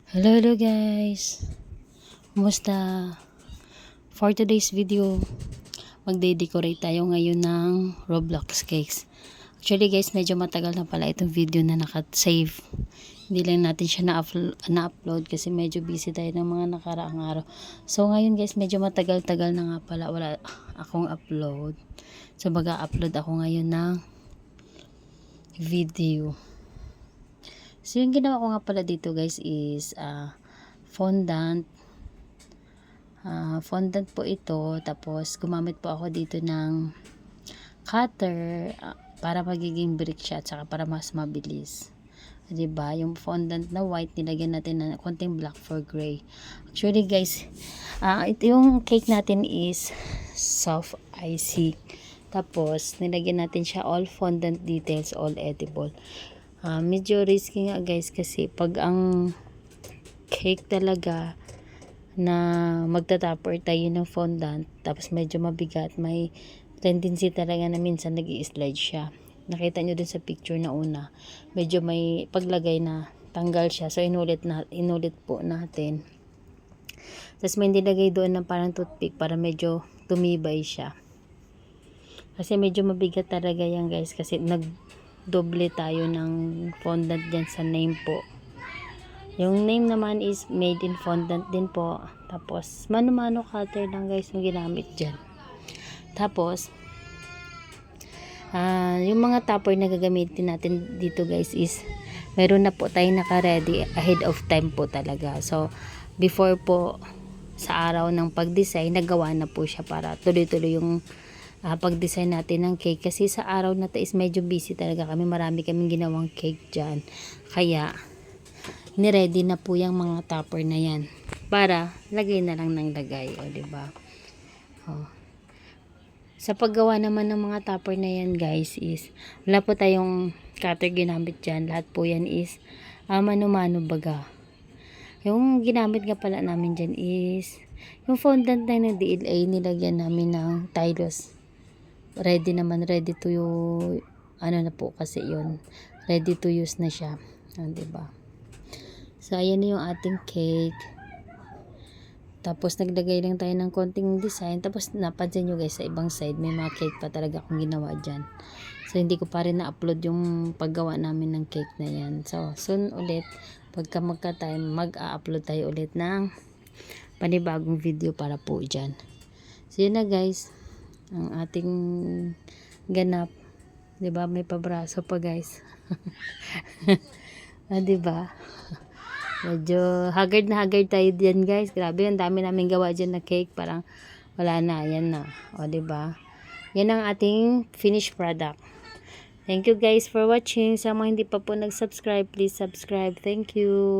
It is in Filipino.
Hello, hello guys. Kumusta? For today's video, magde-decorate tayo ngayon ng Roblox cakes. Actually guys, medyo matagal na pala itong video na naka-save. Hindi lang natin siya na-upload kasi medyo busy tayo ng mga nakaraang araw. So ngayon guys, medyo matagal-tagal na nga pala wala akong upload. So mag-upload ako ngayon ng video. So yung ginawa ko nga pala dito guys is fondant. Fondant po ito. Tapos gumamit po ako dito ng cutter para magiging brick siya at saka para mas mabilis. Diba? Yung fondant na white nilagyan natin ng konting black for gray. Actually guys, ito yung cake natin is soft icy. Tapos nilagyan natin siya all fondant details, all edible. Medyo risky nga guys kasi pag ang cake talaga na magta-topper tayo ng fondant tapos medyo mabigat, may tendency talaga na minsan nag-i-slide siya. Nakita nyo dun sa picture na una, medyo may paglagay na tanggal siya, so inulit po natin. Tapos may nilagay doon ng parang toothpick para medyo tumibay siya kasi medyo mabigat talaga yan guys kasi doble tayo ng fondant dyan sa name po. Yung name naman is made in fondant din po. Tapos mano-mano cutter lang guys yung ginamit dyan. Tapos yung mga topper na gagamitin natin dito guys is meron na po tayo naka-ready ahead of time po talaga. So before po sa araw ng pag-design, nagawa na po siya para tuloy-tuloy yung pag-design natin ng cake. Kasi sa araw na to is medyo busy talaga kami. Marami kaming ginawang cake dyan. Kaya, niready na po yung mga topper na yan. Para, lagay na lang ng lagay. O, diba? O. Sa paggawa naman ng mga topper na yan, guys, is, wala po tayong cutter ginamit dyan. Lahat po yan is, mano-mano baga. Yung ginamit nga pala namin dyan is, yung fondant na ng DLA, nilagyan namin ng Tylose. Ready naman, ready to ano na po kasi yun, ready to use na siya, diba? So ayan na yung ating cake. Tapos naglagay lang tayo ng konting design. Tapos napansin nyo guys, sa ibang side may mga cake pa talaga akong ginawa dyan. So hindi ko pa rin na-upload yung paggawa namin ng cake na yan. So soon ulit, pagka magka-time, mag-a-upload tayo ulit ng panibagong video para po dyan. So yun na guys, ang ating ganap. Diba? May pabraso pa guys. Diba? Medyo haggard na haggard tayo dyan guys. Grabe, ang dami namin gawa dyan na cake. Parang wala na. Yan na. O diba? Yan ang ating finished product. Thank you guys for watching. Sa mga hindi pa po nag-subscribe, please subscribe. Thank you.